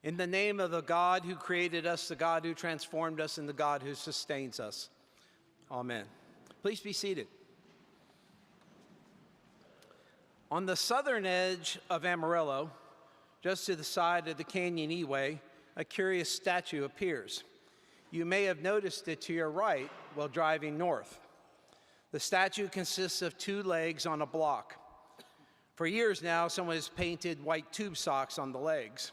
In the name of the God who created us, the God who transformed us, and the God who sustains us. Amen. Please be seated. On the southern edge of Amarillo, just to the side of the Canyon E-Way, a curious statue appears. You may have noticed it to your right while driving north. The statue consists of two legs on a block. For years now, someone has painted white tube socks on the legs.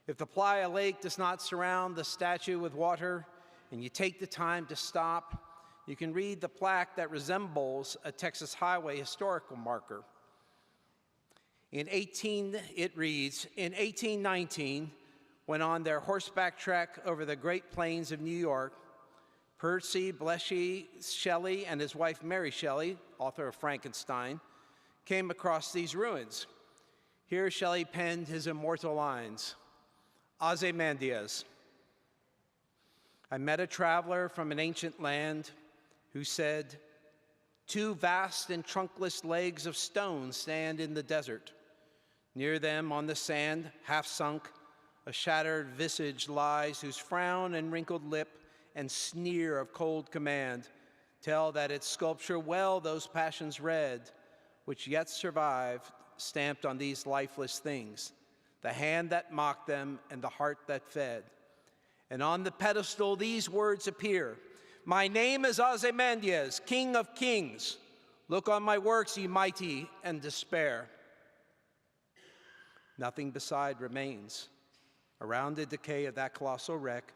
If the Playa Lake does not surround the statue with water, and you take the time to stop, you can read the plaque that resembles a Texas highway historical marker. It reads, in 1819, when on their horseback trek over the Great Plains of New York, Percy Bysshe Shelley and his wife Mary Shelley, author of Frankenstein, came across these ruins. Here Shelley penned his immortal lines, Ozymandias. I met a traveler from an ancient land who said, two vast and trunkless legs of stone stand in the desert. Near them on the sand, half sunk, a shattered visage lies whose frown and wrinkled lip and sneer of cold command tell that its sculpture well those passions read, which yet survive, stamped on these lifeless things, the hand that mocked them and the heart that fed. And on the pedestal these words appear, my name is Ozymandias, King of Kings. Look on my works, ye mighty, and despair. Nothing beside remains. Around the decay of that colossal wreck,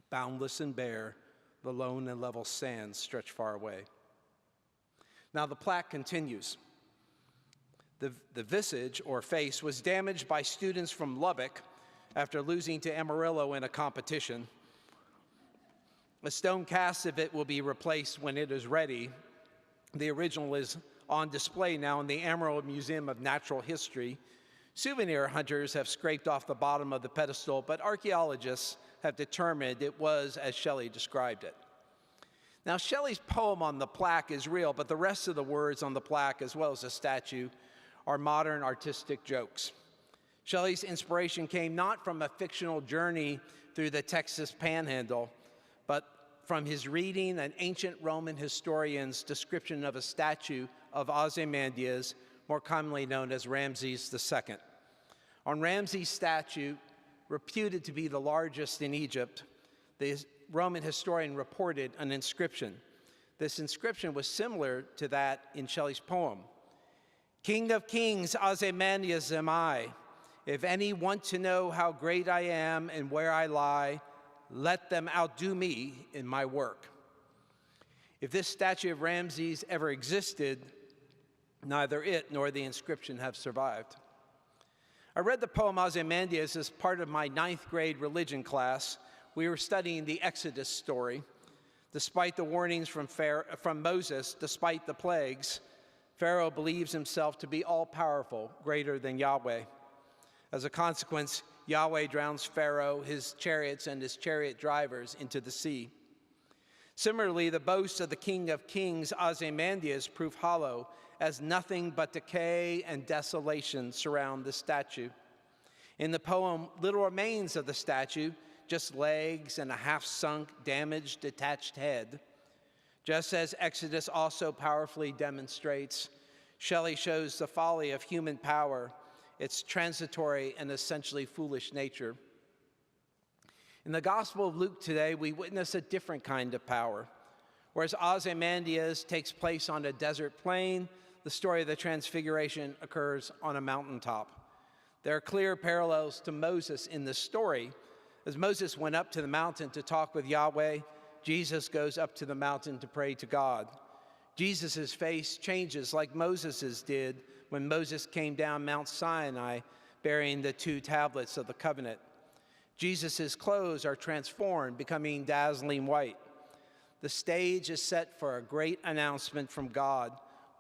boundless and bare, the lone and level sands stretch far away. Now the plaque continues. The visage, or face, was damaged by students from Lubbock after losing to Amarillo in a competition. A stone cast of it will be replaced when it is ready. The original is on display now in the Amarillo Museum of Natural History. Souvenir hunters have scraped off the bottom of the pedestal, but archaeologists have determined it was as Shelley described it. Now, Shelley's poem on the plaque is real, but the rest of the words on the plaque, as well as the statue, are modern artistic jokes. Shelley's inspiration came not from a fictional journey through the Texas Panhandle, but from his reading an ancient Roman historian's description of a statue of Ozymandias, more commonly known as Ramses II. On Ramses' statue, reputed to be the largest in Egypt, the Roman historian reported an inscription. This inscription was similar to that in Shelley's poem. King of kings, Ozymandias am I. If any want to know how great I am and where I lie, let them outdo me in my work. If this statue of Ramses ever existed, neither it nor the inscription have survived. I read the poem Ozymandias as part of my 9th grade religion class. We were studying the Exodus story. Despite the warnings from Moses, despite the plagues, Pharaoh believes himself to be all-powerful, greater than Yahweh. As a consequence, Yahweh drowns Pharaoh, his chariots, and his chariot drivers into the sea. Similarly, the boasts of the King of Kings, Ozymandias, prove hollow, as nothing but decay and desolation surround the statue. In the poem, little remains of the statue, just legs and a half-sunk, damaged, detached head. Just as Exodus also powerfully demonstrates, Shelley shows the folly of human power, its transitory and essentially foolish nature. In the Gospel of Luke today, we witness a different kind of power. Whereas Ozymandias takes place on a desert plain, the story of the Transfiguration occurs on a mountaintop. There are clear parallels to Moses in this story. As Moses went up to the mountain to talk with Yahweh, Jesus goes up to the mountain to pray to God. Jesus' face changes like Moses's did when Moses came down Mount Sinai bearing the 2 tablets of the covenant. Jesus' clothes are transformed, becoming dazzling white. The stage is set for a great announcement from God,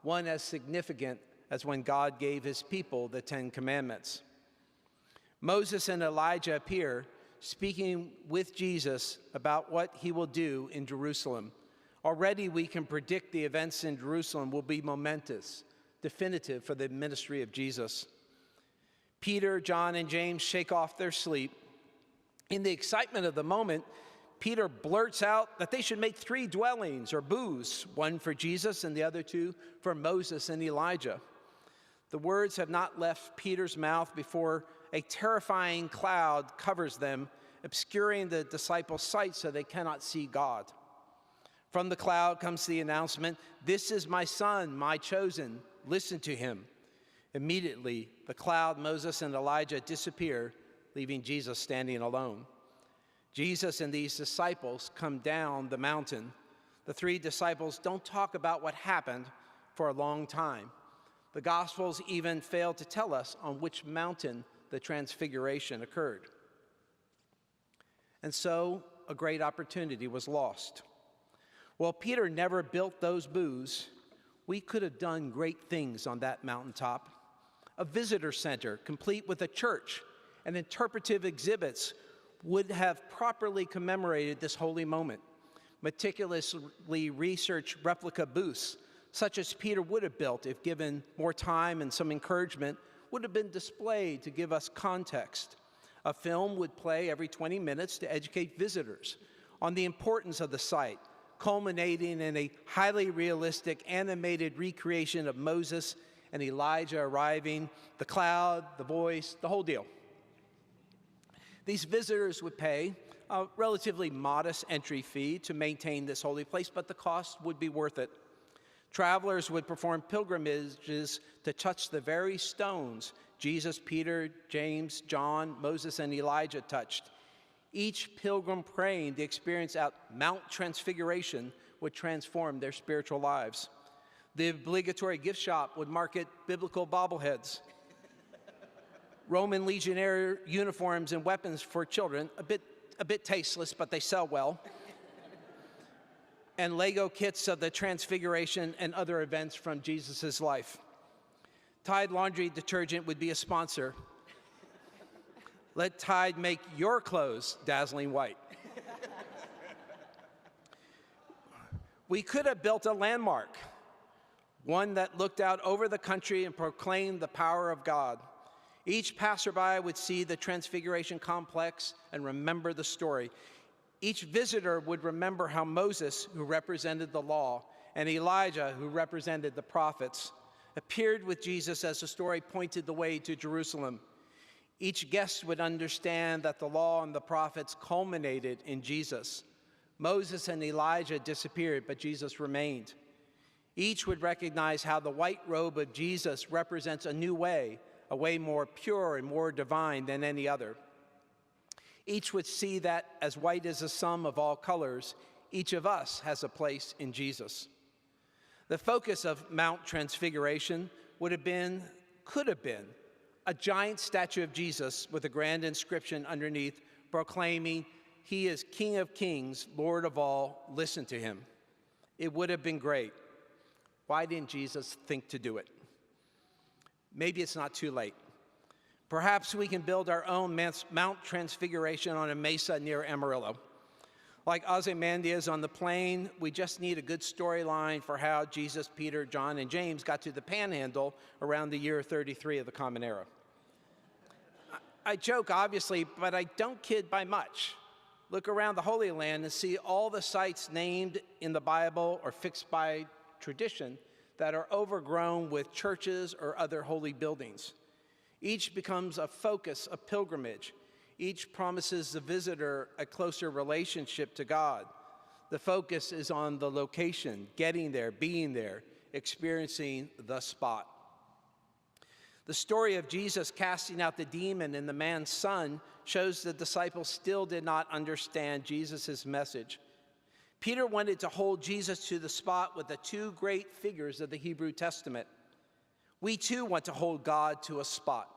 one as significant as when God gave his people the 10 Commandments. Moses and Elijah appear, speaking with Jesus about what he will do in Jerusalem. Already we can predict the events in Jerusalem will be momentous, definitive for the ministry of Jesus. Peter, John, and James shake off their sleep. In the excitement of the moment, Peter blurts out that they should make 3 dwellings or booths, one for Jesus and the other 2 for Moses and Elijah. The words have not left Peter's mouth before a terrifying cloud covers them, obscuring the disciples' sight so they cannot see God. From the cloud comes the announcement, "This is my son, my chosen. Listen to him." Immediately, the cloud, Moses, and Elijah disappear, leaving Jesus standing alone. Jesus and these disciples come down the mountain. The 3 disciples don't talk about what happened for a long time. The Gospels even fail to tell us on which mountain the transfiguration occurred. And so, a great opportunity was lost. Well, Peter never built those booths. We could have done great things on that mountaintop. A visitor center, complete with a church and interpretive exhibits, would have properly commemorated this holy moment. Meticulously researched replica booths, such as Peter would have built if given more time and some encouragement, would have been displayed to give us context. A film would play every 20 minutes to educate visitors on the importance of the site, culminating in a highly realistic animated recreation of Moses and Elijah arriving, the cloud, the voice, the whole deal. These visitors would pay a relatively modest entry fee to maintain this holy place, but the cost would be worth it. Travelers would perform pilgrimages to touch the very stones Jesus, Peter, James, John, Moses, and Elijah touched. Each pilgrim praying the experience at Mount Transfiguration would transform their spiritual lives. The obligatory gift shop would market biblical bobbleheads, Roman legionnaire uniforms and weapons for children, a bit tasteless, but they sell well, and Lego kits of the Transfiguration and other events from Jesus' life. Tide laundry detergent would be a sponsor. Let Tide make your clothes dazzling white. We could have built a landmark, one that looked out over the country and proclaimed the power of God. Each passerby would see the Transfiguration complex and remember the story. Each visitor would remember how Moses, who represented the law, and Elijah, who represented the prophets, appeared with Jesus as the story pointed the way to Jerusalem. Each guest would understand that the law and the prophets culminated in Jesus. Moses and Elijah disappeared, but Jesus remained. Each would recognize how the white robe of Jesus represents a new way, a way more pure and more divine than any other. Each would see that as white is the sum of all colors, each of us has a place in Jesus. The focus of Mount Transfiguration could have been, a giant statue of Jesus with a grand inscription underneath proclaiming, "He is King of Kings, Lord of all, listen to him." It would have been great. Why didn't Jesus think to do it? Maybe it's not too late. Perhaps we can build our own Mount Transfiguration on a mesa near Amarillo. Like Ozymandias on the plain, we just need a good storyline for how Jesus, Peter, John, and James got to the Panhandle around the year 33 of the Common Era. I joke, obviously, but I don't kid by much. Look around the Holy Land and see all the sites named in the Bible or fixed by tradition that are overgrown with churches or other holy buildings. Each becomes a focus of pilgrimage. Each promises the visitor a closer relationship to God. The focus is on the location, getting there, being there, experiencing the spot. The story of Jesus casting out the demon and the man's son shows the disciples still did not understand Jesus' message. Peter wanted to hold Jesus to the spot with the 2 great figures of the Hebrew Testament. We too want to hold God to a spot.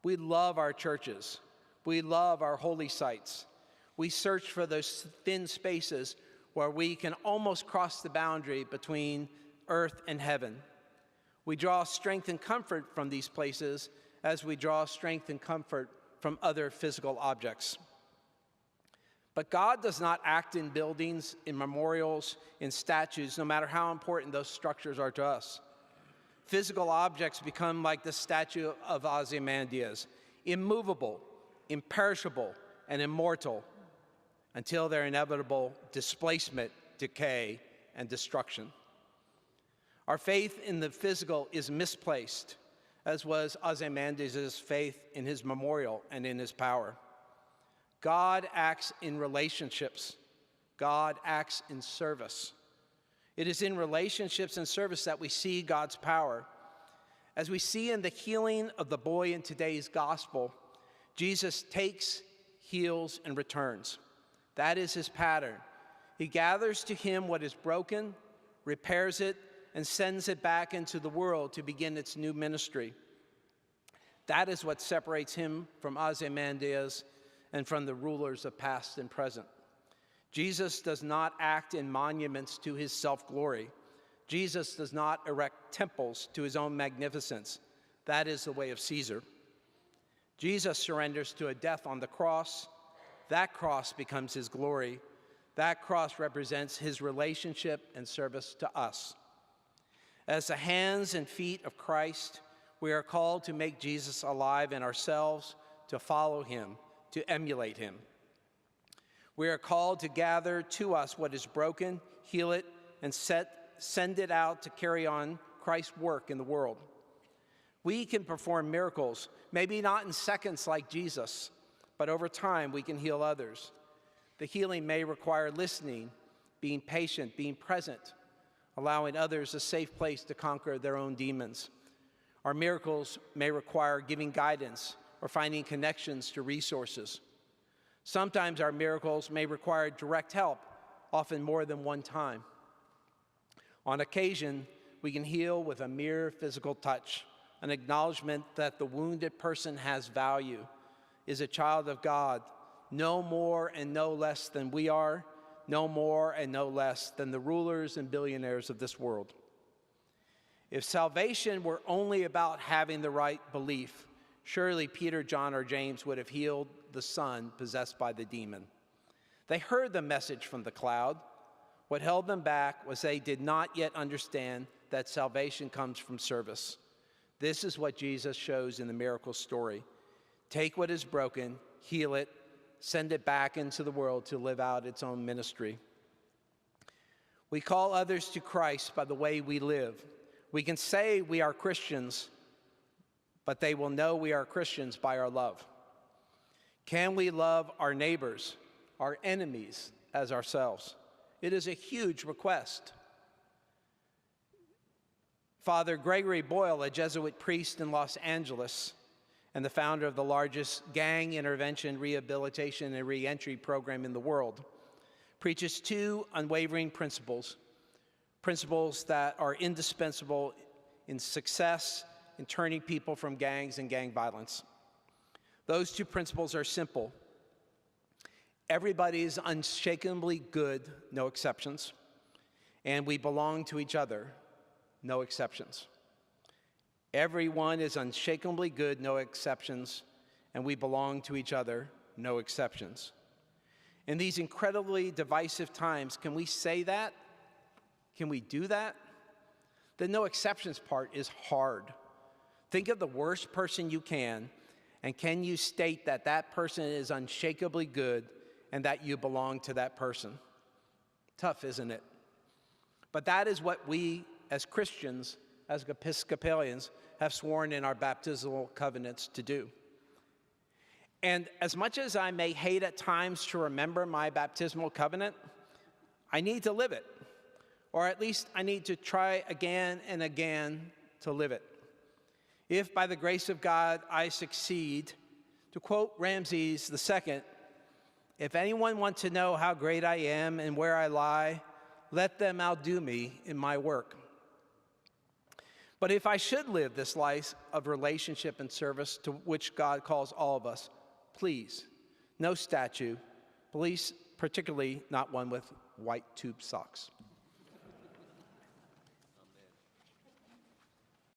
We love our churches. We love our holy sites. We search for those thin spaces where we can almost cross the boundary between earth and heaven. We draw strength and comfort from these places as we draw strength and comfort from other physical objects. But God does not act in buildings, in memorials, in statues, no matter how important those structures are to us. Physical objects become like the statue of Ozymandias, immovable, imperishable, and immortal until their inevitable displacement, decay, and destruction. Our faith in the physical is misplaced, as was Ozymandias' faith in his memorial and in his power. God acts in relationships. God acts in service. It is in relationships and service that we see God's power. As we see in the healing of the boy in today's gospel, Jesus takes, heals, and returns. That is his pattern. He gathers to him what is broken, repairs it, and sends it back into the world to begin its new ministry. That is what separates him from Ozymandias and from the rulers of past and present. Jesus does not act in monuments to his self-glory. Jesus does not erect temples to his own magnificence. That is the way of Caesar. Jesus surrenders to a death on the cross. That cross becomes his glory. That cross represents his relationship and service to us. As the hands and feet of Christ, we are called to make Jesus alive in ourselves, to follow him, to emulate him. We are called to gather to us what is broken, heal it, and send it out to carry on Christ's work in the world. We can perform miracles, maybe not in seconds like Jesus, but over time we can heal others. The healing may require listening, being patient, being present, allowing others a safe place to conquer their own demons. Our miracles may require giving guidance or finding connections to resources. Sometimes our miracles may require direct help, often more than one time. On occasion, we can heal with a mere physical touch, an acknowledgement that the wounded person has value, is a child of God, no more and no less than we are, no more and no less than the rulers and billionaires of this world. If salvation were only about having the right belief, surely Peter, John, or James would have healed the son possessed by the demon. They heard the message from the cloud. What held them back was they did not yet understand that salvation comes from service. This is what Jesus shows in the miracle story. Take what is broken, heal it, send it back into the world to live out its own ministry. We call others to Christ by the way we live. We can say we are Christians, but they will know we are Christians by our love. Can we love our neighbors, our enemies, as ourselves? It is a huge request. Father Gregory Boyle, a Jesuit priest in Los Angeles and the founder of the largest gang intervention, rehabilitation, and reentry program in the world, preaches two unwavering principles that are indispensable in success in turning people from gangs and gang violence. Those two principles are simple. Everybody is unshakably good, no exceptions, and we belong to each other, no exceptions. Everyone is unshakably good, no exceptions, and we belong to each other, no exceptions. In these incredibly divisive times, can we say that? Can we do that? The no exceptions part is hard. Think of the worst person you can, and can you state that that person is unshakably good and that you belong to that person? Tough, isn't it? But that is what we as Christians, as Episcopalians, have sworn in our baptismal covenants to do. And as much as I may hate at times to remember my baptismal covenant, I need to live it. Or at least I need to try again and again to live it. If by the grace of God I succeed, to quote Ramses II, if anyone wants to know how great I am and where I lie, let them outdo me in my work. But if I should live this life of relationship and service to which God calls all of us, please, no statue, please, particularly not one with white tube socks.